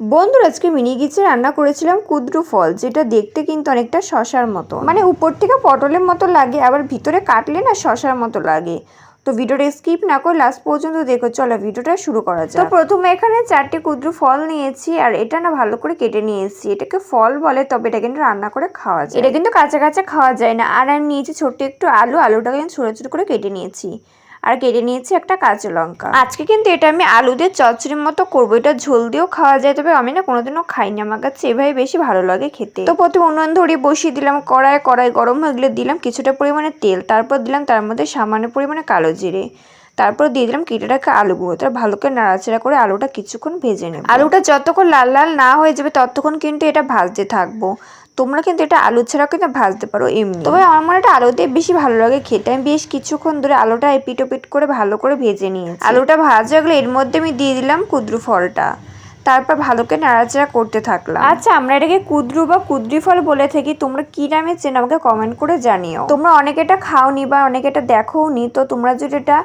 বন্ধুরা আজকে মিনি গিচে রান্না করেছিলাম কুদ্রু ফল, যেটা দেখতে কিন্তু অনেকটা শশার মতো, মানে উপর থেকে পটলের মতো লাগে, আবার ভিতরে কাটলে না শশার মতো লাগে। তো ভিডিওটা স্কিপ না করে লাস্ট পর্যন্ত দেখো। চলো ভিডিওটা শুরু করা যাক। তো প্রথমে এখানে 4টি কুদ্রু ফল নিয়েছি, আর এটা না ভালো করে কেটে নিয়েছি। এটাকে ফল বলে, তবে এটা কিন্তু রান্না করে খাওয়া যায়, এটা কিন্তু কাঁচা কাঁচা খাওয়া যায় না। আর আমি নিয়েছি ছোট্ট একটু আলুটাকে কিন্তু ছোট ছোট করে কেটে নিয়েছি, আর কেটে নিয়েছি একটা কাঁচা লঙ্কা। আজকে কিন্তু এটা আমি আলু দিয়ে চচ্চড়ির মতো করবো। এটা ঝোল দিয়েও খাওয়া যায়, তবে আমি না কোনোদিনও খাইনি, আমার কাছে এভাবে বেশি ভালো লাগে খেতে। তো প্রথমে উনুন ধরিয়ে বসিয়ে দিলাম কড়াই গরম হয়ে গেলে দিলাম কিছুটা পরিমাণে তেল, তারপর দিলাম তার মধ্যে সামান্য পরিমাণে কালো জিরে, তারপর দিয়ে দিলাম কেটে রাখা আলুগুলো। তার ভালো করে নাড়াচাড়া করে আলুটা কিছুক্ষণ ভেজে নেব। আলুটা যতক্ষণ লাল লাল না হয়ে যাবে ততক্ষণ কিন্তু এটা ভাজতে থাকবো। তোমরা কিন্তু এটা আলু ছাড়াও কিন্তু ভাজতে পারো এমনি, তবে আমার এটা আলু দিয়ে বেশি ভালো লাগে খেতে। আমি বেশ কিছুক্ষণ ধরে আলুটা এপিট ওপিট করে ভালো করে ভেজে নিয়েছি। আলুটা ভাজা হয়ে গেলে এর মধ্যে আমি দিয়ে দিলাম কুদ্রু ফলটা, তারপর ভালো করে নাড়াচাড়া করতে থাকলাম। আচ্ছা, আমরা এটাকে কুদ্রু বা কুদ্রি ফল বলে থাকি, তোমরা কি নামে চেনো আমাকে কমেন্ট করে জানিও। তোমরা অনেকে এটা খাওনি বা অনেকে এটা দেখোনি, তো তোমরা যদি এটা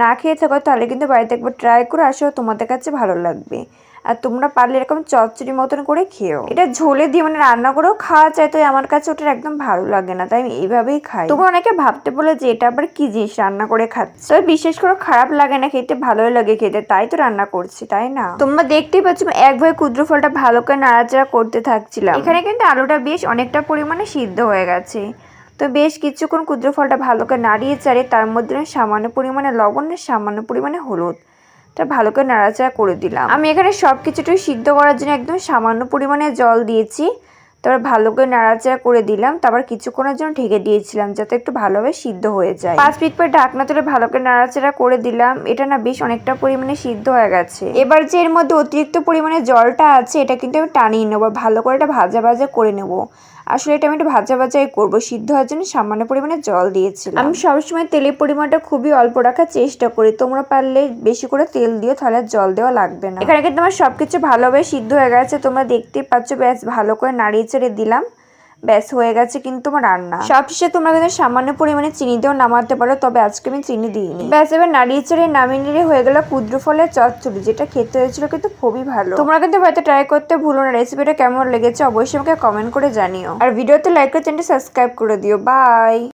না খেয়ে থাকো তাহলে কিন্তু বাড়িতে একবার ট্রাই করে আসো, তোমাদের কাছে ভালো লাগবে। আর তোমরা পারলে এরকম চচ্চড়ি মতন করে খেও। এটা ঝোলে দিয়ে মানে রান্না করেও খাওয়া যায়, তো আমার কাছে ওটা একদম ভালো লাগে না, তাই আমি এইভাবেই খাই। তোমরা অনেকে ভাবতে বলে যে এটা আবার কি জিনিস রান্না করে খাচ্ছে, তবে বিশেষ করে খারাপ লাগে না খেতে, ভালোই লাগে খেতে, তাই তো রান্না করছি, তাই না? তোমরা দেখতেই পাচ্ছ একভাবে কুদ্রু ফলটা ভালো করে নাড়াচাড়া করতে থাকছিলাম। এখানে কিন্তু আলুটা বেশ অনেকটা পরিমাণে সিদ্ধ হয়ে গেছে। তো বেশ কিছুক্ষণ কুদ্রু ফলটা ভালো করে নাড়িয়ে চাড়িয়ে তার মধ্যে সামান্য পরিমাণে লবণ, সামান্য পরিমাণে হলুদ, তা ভালো করে নাড়াচাড়া করে দিলাম। আমি এখানে সব কিছুটাই সিদ্ধ করার জন্য একদম সামান্য পরিমাণে জল দিয়েছি, তারপর ভালো করে নাড়াচাড়া করে দিলাম। তারপর কিছুক্ষণের জন্য ঢেকে দিয়েছিলাম যাতে একটু ভালোভাবে সিদ্ধ হয়ে যায়। 5 মিনিট পর ঢাকনা তুলে ভালো করে নাড়াচাড়া করে দিলাম। এটা না বেশ অনেকটা পরিমাণে সিদ্ধ হয়ে গেছে। এবার যে এর মধ্যে অতিরিক্ত পরিমাণে জলটা আছে এটা কিন্তু আমি টানিয়ে নেবো, ভালো করে এটা ভাজা ভাজা করে নেবো। আসলে এটা আমি একটু ভাজা ভাজাই করবো, সিদ্ধ হওয়ার জন্য সামান্য পরিমাণে জল দিয়েছিলাম। আমি সবসময় তেলের পরিমাণটা খুবই অল্প রাখার চেষ্টা করি, তোমরা পারলে বেশি করে তেল দিও, তাহলে জল দেওয়া লাগবে না। এখানে কিন্তু আমার সবকিছু ভালোভাবে সিদ্ধ হয়ে গেছে, তোমরা দেখতেই পাচ্ছ। ব্যাস ভালো করে নাড়িয়ে চেড়ে দিলাম, ব্যাস হয়ে গেছে কিন্তু তোমার রান্না। সবশেষে তোমরা কিন্তু সামান্য পরিমাণে চিনি দিয়েও নামাতে পারো, তবে আজকে আমি চিনি দিইনি। ব্যাস এবার নাড়িয়ে চেড়ে নামিয়ে নিলে হয়ে গেল কুদ্রু ফলের চচ্চড়ি, যেটা খেতে হয়েছিল কিন্তু খুবই ভালো। তোমরা কিন্তু হয়তো ট্রাই করতে ভুলো না। রেসিপিটা কেমন লেগেছে অবশ্যই আমাকে কমেন্ট করে জানিও, আর ভিডিওতে লাইক করে চ্যানেলটি সাবস্ক্রাইব করে দিও। বাই।